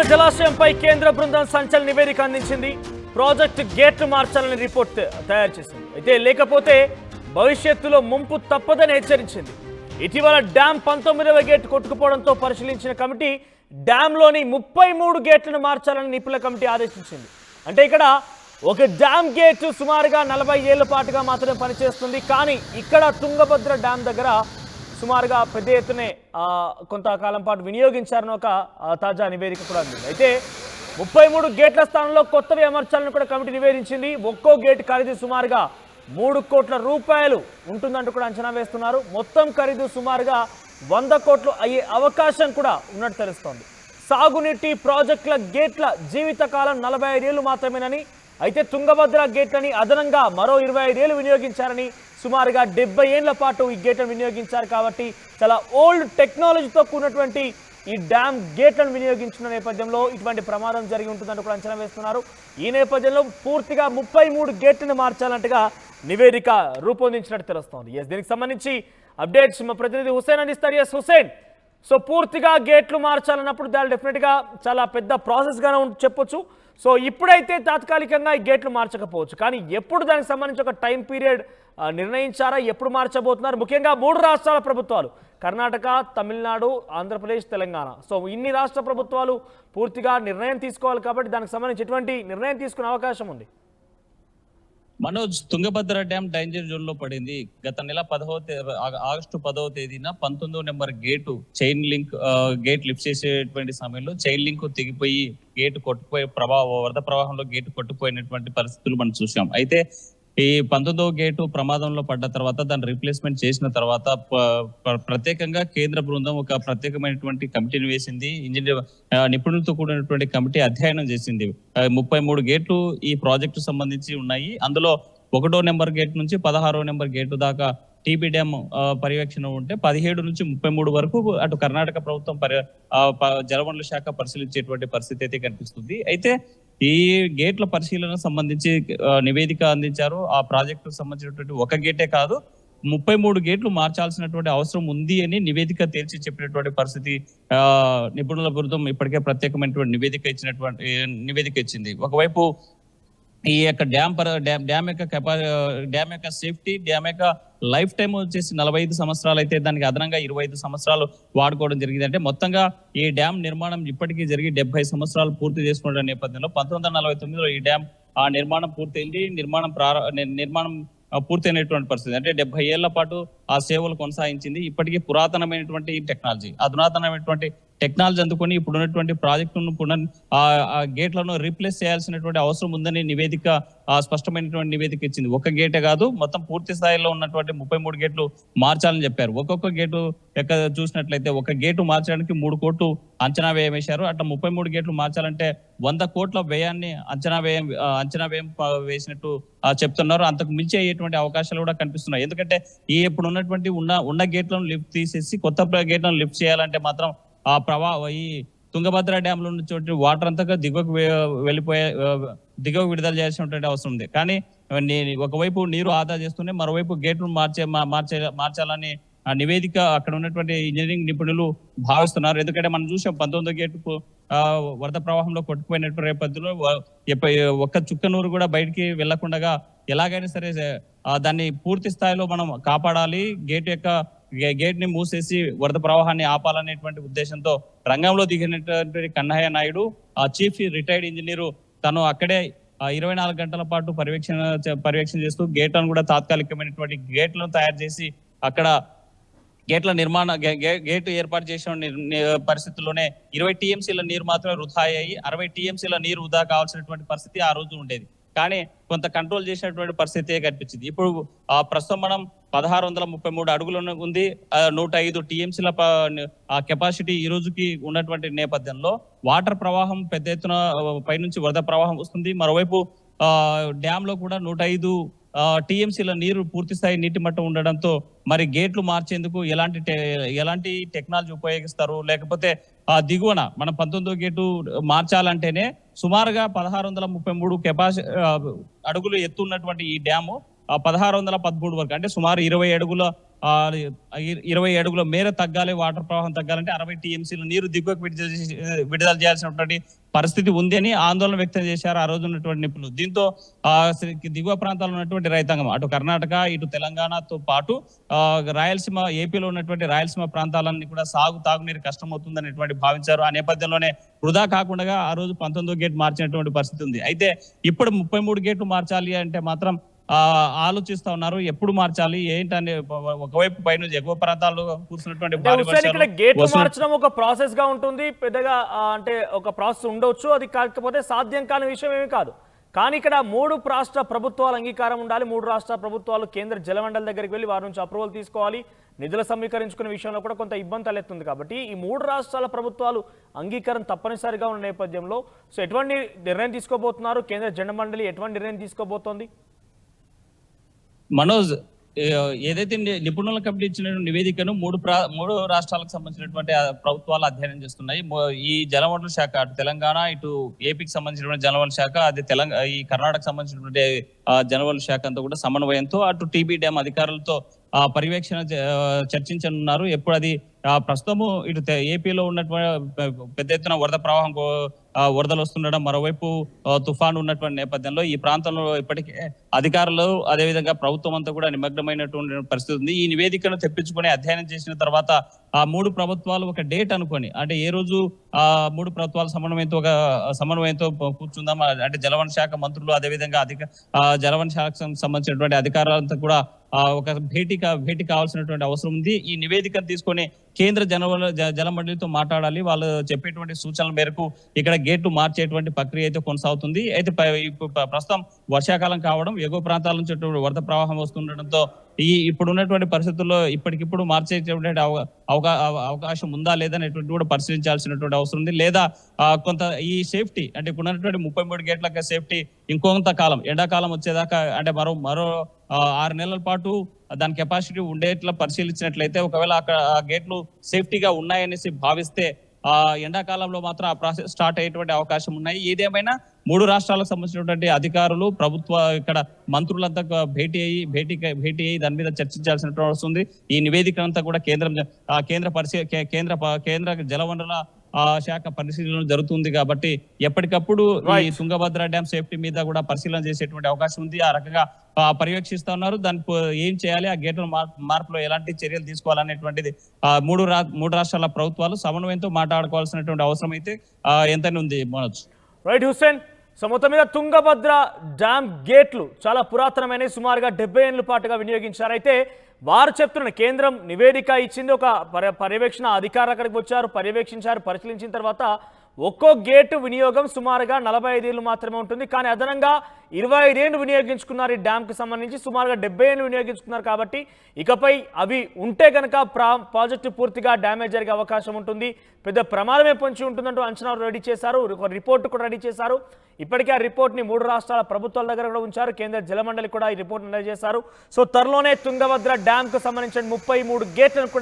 జలాశయంపై కేంద్ర బృందం సంచలన నివేదిక అందించింది. ప్రాజెక్టు గేట్లు మార్చాలని రిపోర్ట్ తయారు చేసింది. అయితే లేకపోతే భవిష్యత్తులో ముంపు తప్పదని హెచ్చరించింది. ఇటీవల డ్యాం 19వ గేట్ కొట్టుకుపోవడంతో పరిశీలించిన కమిటీ డ్యాంలోని 33 గేట్లను మార్చాలని నిపుణుల కమిటీ ఆదేశించింది. అంటే ఇక్కడ ఒక డ్యామ్ గేట్ సుమారుగా 40 ఏళ్ల పాటుగా మాత్రమే పనిచేస్తుంది. కానీ ఇక్కడ తుంగభద్ర డ్యామ్ దగ్గర సుమారుగా పెద్ద ఎత్తునే కొంతకాలం పాటు వినియోగించారని ఒక తాజా నివేదిక కూడా అందింది. అయితే 33 గేట్ల స్థానంలో కొత్తవి అమర్చాలని కూడా కమిటీ నివేదించింది. ఒక్కో గేట్ ఖరీదు సుమారుగా 3 కోట్ల రూపాయలు ఉంటుందంటూ కూడా అంచనా వేస్తున్నారు. మొత్తం ఖరీదు సుమారుగా 100 కోట్లు అయ్యే అవకాశం కూడా ఉన్నట్టు తెలుస్తోంది. సాగునీటి ప్రాజెక్టుల గేట్ల జీవితకాలం 45 ఏళ్లు మాత్రమేనని, అయితే తుంగభద్ర గేట్లని అదనంగా మరో 25 ఏళ్లు వినియోగించారని, సుమారుగా 70 ఏళ్ల పాటు ఈ గేట్లను వినియోగించారు. కాబట్టి చాలా ఓల్డ్ టెక్నాలజీతో కూడినటువంటి ఈ డ్యామ్ గేట్లను వినియోగించిన నేపథ్యంలో ఇటువంటి ప్రమాదం జరిగి ఉంటుందంటూ కూడా అంచనా వేస్తున్నారు. ఈ నేపథ్యంలో పూర్తిగా 33 గేట్లను మార్చాలంటగా నివేదిక రూపొందించినట్టు తెలుస్తోంది. దీనికి సంబంధించి అప్డేట్స్ మా ప్రతినిధి హుసేన్ అందిస్తారు. హుసేన్, సో పూర్తిగా గేట్లు మార్చాలన్నప్పుడు దాని డెఫినెట్గా చాలా పెద్ద ప్రాసెస్గానే చెప్పొచ్చు. సో ఇప్పుడైతే తాత్కాలికంగా ఈ గేట్లు మార్చకపోవచ్చు, కానీ ఎప్పుడు దానికి సంబంధించి ఒక టైం పీరియడ్ నిర్ణయించారా? ఎప్పుడు మార్చబోతున్నారు? ముఖ్యంగా 3 రాష్ట్రాల ప్రభుత్వాలు, కర్ణాటక, తమిళనాడు, ఆంధ్రప్రదేశ్, తెలంగాణ. సో ఇన్ని రాష్ట్ర ప్రభుత్వాలు పూర్తిగా నిర్ణయం తీసుకోవాలి కాబట్టి దానికి సంబంధించి ఎటువంటి నిర్ణయం తీసుకునే అవకాశం ఉంది? Manoj, Tungabhadra dam danger zone లో పడింది. గత నెల ఆగస్టు 10వ తేదీన 19వ number gate chain link gate lift చేసేటువంటి సమయంలో చైన్ లింక్ తెగిపోయి గేటు కొట్టుకుపోయే వరద ప్రవాహంలో గేటు కొట్టుకుపోయినటువంటి పరిస్థితులు మనం చూసాం. అయితే ఈ 19వ గేటు ప్రమాదంలో పడ్డ తర్వాత దాన్ని రీప్లేస్మెంట్ చేసిన తర్వాత ప్రత్యేకంగా కేంద్ర బృందం ఒక ప్రత్యేకమైనటువంటి కమిటీని వేసింది. ఇంజనీర్ నిపుణులతో కూడినటువంటి కమిటీ అధ్యయనం చేసింది. 33 గేట్లు ఈ ప్రాజెక్టు సంబంధించి ఉన్నాయి. అందులో 1వ నెంబర్ గేట్ నుంచి 16వ నెంబర్ గేటు దాకా టీబీ డ్యామ్ పర్యవేక్షణ ఉంటే 17 నుంచి 33 వరకు అటు కర్ణాటక ప్రభుత్వం జలవనరుల శాఖ పరిశీలించేటువంటి పరిస్థితి అయితే కనిపిస్తుంది. అయితే ఈ గేట్ల పరిశీలన సంబంధించి నివేదిక అందించారు. ఆ ప్రాజెక్టుకు సంబంధించినటువంటి ఒక గేటే కాదు, 33 గేట్లు మార్చాల్సినటువంటి అవసరం ఉంది అని నివేదిక తేల్చి చెప్పినటువంటి పరిస్థితి నిపుణుల బృందం ఇప్పటికే ప్రత్యేకమైనటువంటి నివేదిక ఇచ్చింది. ఒకవైపు ఈ యొక్క డ్యామ్ యొక్క సేఫ్టీ, డ్యామ్ యొక్క లైఫ్ టైం వచ్చేసి 45 సంవత్సరాలు అయితే దానికి అదనంగా 25 సంవత్సరాలు వాడుకోవడం జరిగింది. అంటే మొత్తంగా ఈ డ్యామ్ నిర్మాణం ఇప్పటికీ జరిగి 70 సంవత్సరాలు పూర్తి చేసుకున్న నేపథ్యంలో 1949లో ఈ డ్యామ్ నిర్మాణం పూర్తయింది. నిర్మాణం పూర్తయినటువంటి పరిస్థితి అంటే 70 ఏళ్ల పాటు ఆ సేవలు కొనసాగించింది. ఇప్పటికీ పురాతనమైనటువంటి టెక్నాలజీ, అధునాతనమైనటువంటి టెక్నాలజీ అందుకొని ఇప్పుడు ఉన్నటువంటి ప్రాజెక్టును గేట్లను రీప్లేస్ చేయాల్సినటువంటి అవసరం ఉందని నివేదిక స్పష్టమైనటువంటి నివేదిక ఇచ్చింది. ఒక గేటే కాదు, మొత్తం పూర్తి స్థాయిలో ఉన్నటువంటి 33 గేట్లు మార్చాలని చెప్పారు. ఒక్కొక్క గేటు చూసినట్లయితే ఒక గేటు మార్చడానికి 3 కోట్లు అంచనా వ్యయం వేశారు. అట్లా 33 గేట్లు మార్చాలంటే 100 కోట్ల వ్యయాన్ని అంచనా వ్యయం వేసినట్టు చెప్తున్నారు. అంతకు మించి అయ్యేటువంటి అవకాశాలు కూడా కనిపిస్తున్నాయి. ఎందుకంటే ఇప్పుడు ఉన్నటువంటి ఉన్న గేట్లను లిఫ్ట్ తీసేసి కొత్త గేట్లను లిఫ్ట్ చేయాలంటే మాత్రం ఈ తుంగభద్ర డ్యామ్ లో నుంచి వాటర్ అంతగా దిగువకు విడుదల చేయాల్సినటువంటి అవసరం ఉంది. కానీ ఒకవైపు నీరు ఆదా చేస్తూనే మరోవైపు గేట్లు మార్చాలని నివేదిక అక్కడ ఉన్నటువంటి ఇంజనీరింగ్ నిపుణులు భావిస్తున్నారు. ఎందుకంటే మనం చూసాం 19వ గేటుకు వరద ప్రవాహంలో కొట్టుకుపోయినటువంటి నేపథ్యంలో ఒక్క చుక్క నూరు కూడా బయటికి వెళ్లకుండా ఎలాగైనా సరే దాన్ని పూర్తి స్థాయిలో మనం కాపాడాలి, గేట్ ని మూసేసి వరద ప్రవాహాన్ని ఆపాలనేటువంటి ఉద్దేశంతో రంగంలో దిగినటువంటి కన్నయ్య నాయుడు, ఆ చీఫ్ రిటైర్డ్ ఇంజనీరు, తను అక్కడే 24 గంటల పాటు పర్యవేక్షణ చేస్తూ గేట్లను కూడా తాత్కాలికమైనటువంటి గేట్లను తయారు చేసి అక్కడ గేటు ఏర్పాటు చేసిన పరిస్థితుల్లోనే 20 టీఎంసీల నీరు మాత్రమే వృధా అయ్యాయి. 60 టీఎంసీల నీరు వృధా కావాల్సినటువంటి పరిస్థితి ఆ రోజు ఉండేది. కానీ కొంత కంట్రోల్ చేసినటువంటి పరిస్థితి కనిపించింది. ఇప్పుడు ప్రస్తుతం మనం 1633 అడుగులు ఉంది, 105 టీఎంసీల కెపాసిటీ ఈ రోజుకి ఉన్నటువంటి నేపథ్యంలో వాటర్ ప్రవాహం పెద్ద ఎత్తున పైనుంచి వరద ప్రవాహం వస్తుంది. మరోవైపు డ్యామ్ లో కూడా 105 టీఎంసీల నీరు పూర్తి స్థాయి నీటి మట్టం ఉండడంతో మరి గేట్లు మార్చేందుకు ఎలాంటి టెక్నాలజీ ఉపయోగిస్తారు, లేకపోతే దిగువన మనం 19వ గేటు మార్చాలంటేనే సుమారుగా 1633 అడుగులు ఎత్తు ఉన్నటువంటి ఈ డ్యాము 1613 వరకు అంటే సుమారు 20 అడుగుల 20 అడుగుల మేర తగ్గాలి, వాటర్ ప్రవాహం తగ్గాలంటే 60 టీఎంసీలు నీరు దిగువకు విడుదల చేయాల్సినటువంటి పరిస్థితి ఉంది అని ఆందోళన వ్యక్తం చేశారు ఆ రోజు ఉన్నటువంటి నిపుణులు. దీంతో దిగువ ప్రాంతాల్లో ఉన్నటువంటి రైతాంగం అటు కర్ణాటక ఇటు తెలంగాణతో పాటు రాయలసీమ ఏపీలో ఉన్నటువంటి రాయలసీమ ప్రాంతాలన్నీ కూడా తాగునీరు కష్టమవుతుంది అనేటువంటి భావించారు. ఆ నేపథ్యంలోనే వృధా కాకుండా ఆ రోజు 19వ గేట్ మార్చినటువంటి పరిస్థితి ఉంది. అయితే ఇప్పుడు 33 గేట్లు మార్చాలి అంటే మాత్రం ఆలోచిస్తా ఉన్నారు ఎప్పుడు మార్చాలి ఏంటనే. ఒకవైపు పైనుంచి ఎగువ ప్రాంతాల్లో కూర్చున్నటువంటి గేట్లు మార్చడం ఒక ప్రాసెస్ గా ఉంటుంది పెద్దగా, అంటే ఒక ప్రాసెస్ ఉండొచ్చు, అది కాకపోతే సాధ్యం కాని విషయం ఏమీ కాదు. కానీ ఇక్కడ 3 రాష్ట్ర ప్రభుత్వాల అంగీకారం ఉండాలి. 3 రాష్ట్ర ప్రభుత్వాలు కేంద్ర జలమండలి దగ్గరికి వెళ్ళి వారి నుంచి అప్రూవల్ తీసుకోవాలి. నిధులు సమీకరించుకునే విషయంలో కూడా కొంత ఇబ్బంది తలెత్తుంది. కాబట్టి ఈ 3 రాష్ట్రాల ప్రభుత్వాలు అంగీకారం తప్పనిసరిగా ఉన్న నేపథ్యంలో సో ఎటువంటి నిర్ణయం తీసుకోబోతున్నారు? కేంద్ర జలమండలి ఎటువంటి నిర్ణయం తీసుకోబోతోంది? మనోజ్, ఏదైతే నిపుణుల కమిటీ ఇచ్చిన నివేదికను 3 రాష్ట్రాలకు సంబంధించినటువంటి ప్రభుత్వాలు అధ్యయనం చేస్తున్నాయి. ఈ జలవనరుల శాఖ అటు తెలంగాణ ఇటు ఏపీకి సంబంధించినటువంటి జలవనరుల శాఖ, అది ఈ కర్ణాటక సంబంధించినటువంటి జలవనరుల శాఖ అంతా కూడా సమన్వయంతో అటు టీబీ డ్యామ్ అధికారులతో పర్యవేక్షణ చర్చించనున్నారు. ఎప్పుడు అది ప్రస్తుతము ఇటు ఏపీలో ఉన్నటువంటి పెద్ద ఎత్తున వరద ప్రవాహం వరదలు వస్తుండడం, మరోవైపు తుఫాను ఉన్నటువంటి నేపథ్యంలో ఈ ప్రాంతంలో ఇప్పటికే అధికారులు అదేవిధంగా ప్రభుత్వం అంతా కూడా నిమగ్నమైనటువంటి పరిస్థితి ఉంది. ఈ నివేదికను తెప్పించుకొని అధ్యయనం చేసిన తర్వాత ఆ 3 ప్రభుత్వాలు ఒక డేట్ అనుకొని, అంటే ఏ రోజు 3 ప్రభుత్వాల సమన్వయంతో కూర్చుందాం, అంటే జలవనరుల శాఖ మంత్రులు అదేవిధంగా జలవనరుల శాఖకు సంబంధించినటువంటి అధికారులంతా కూడా ఒక భేటీ కావాల్సినటువంటి అవసరం ఉంది. ఈ నివేదికను తీసుకొని కేంద్ర జలమండలితో మాట్లాడాలి. వాళ్ళు చెప్పేటువంటి సూచనల మేరకు ఇక్కడ గేట్లు మార్చేటువంటి ప్రక్రియ అయితే కొనసాగుతుంది. అయితే ప్రస్తుతం వర్షాకాలం కావడం, ఎగువ ప్రాంతాల నుంచి వరద ప్రవాహం వస్తుండటంతో ఇప్పుడు ఉన్నటువంటి పరిస్థితుల్లో ఇప్పటికిప్పుడు మార్చేటువంటి అవకాశం ఉందా లేదా అనేటువంటి కూడా పరిశీలించాల్సినటువంటి అవసరం ఉంది. లేదా కొంత ఈ సేఫ్టీ, అంటే ఇప్పుడు ఉన్నటువంటి 33 గేట్ల సేఫ్టీ ఇంకొంత కాలం ఎండాకాలం వచ్చేదాకా, అంటే మరో 6 నెలల పాటు దాని కెపాసిటీ ఉండేట్లా పరిశీలించినట్లయితే, ఒకవేళ అక్కడ ఆ గేట్లు సేఫ్టీగా ఉన్నాయనేసి భావిస్తే ఎండాకాలంలో మాత్రం ఆ ప్రాసెస్ స్టార్ట్ అయ్యేటువంటి అవకాశం ఉన్నాయి. ఏదేమైనా 3 రాష్ట్రాలకు సంబంధించినటువంటి అధికారులు ఇక్కడ మంత్రులంతా భేటీ అయ్యి దాని మీద చర్చించాల్సినటువంటి అవసరం ఉంది. ఈ నివేదిక అంతా కూడా కేంద్ర జలవనరుల శాఖ పరిశీలన జరుగుతుంది కాబట్టి ఎప్పటికప్పుడు ఈ తుంగభద్ర డ్యామ్ సేఫ్టీ మీద కూడా పరిశీలన చేసేటువంటి అవకాశం ఉంది. ఆ రకంగా పర్యవేక్షిస్తా ఉన్నారు. దానికి ఏం చేయాలి, ఆ గేట్ల మార్పులో ఎలాంటి చర్యలు తీసుకోవాలనేటువంటిది 3 రాష్ట్రాల ప్రభుత్వాలు సమన్వయంతో మాట్లాడుకోవాల్సినటువంటి అవసరం అయితే ఎంతైనా ఉంది. మనోజ్, రైట్ హుస్సేన్. సో మొత్తం మీద తుంగభద్ర డ్యామ్ గేట్లు చాలా పురాతనమైన, సుమారుగా 70 ఏళ్ల పాటుగా వినియోగించారు. అయితే వారు చెప్తున్న కేంద్రం నివేదిక ఇచ్చింది, ఒక పర్యవేక్షణ అధికారులు అక్కడికి వచ్చారు, పర్యవేక్షించారు. పరిశీలించిన తర్వాత ఒక్కో గేటు వినియోగం సుమారుగా 45 ఏళ్ళు మాత్రమే ఉంటుంది. కానీ అదనంగా 25 ఏళ్ళు వినియోగించుకున్నారు ఈ డ్యామ్కి సంబంధించి, సుమారుగా 70 ఏళ్ళు వినియోగించుకున్నారు. కాబట్టి ఇకపై అవి ఉంటే కనుక ప్రాజెక్టు పూర్తిగా డ్యామేజ్ జరిగే అవకాశం ఉంటుంది, పెద్ద ప్రమాదమే పొంచి ఉంటుందంటూ అంచనాలు రెడీ చేశారు. ఒక రిపోర్ట్ కూడా రెడీ చేశారు. ఇప్పటికే ఆ రిపోర్ట్ని 3 రాష్ట్రాల ప్రభుత్వాల దగ్గర కూడా ఉంచారు. కేంద్ర జలమండలి కూడా ఈ రిపోర్ట్ రెడీ చేశారు. సో త్వరలోనే తుంగభద్ర డ్యామ్కు సంబంధించిన 33 గేట్లను కూడా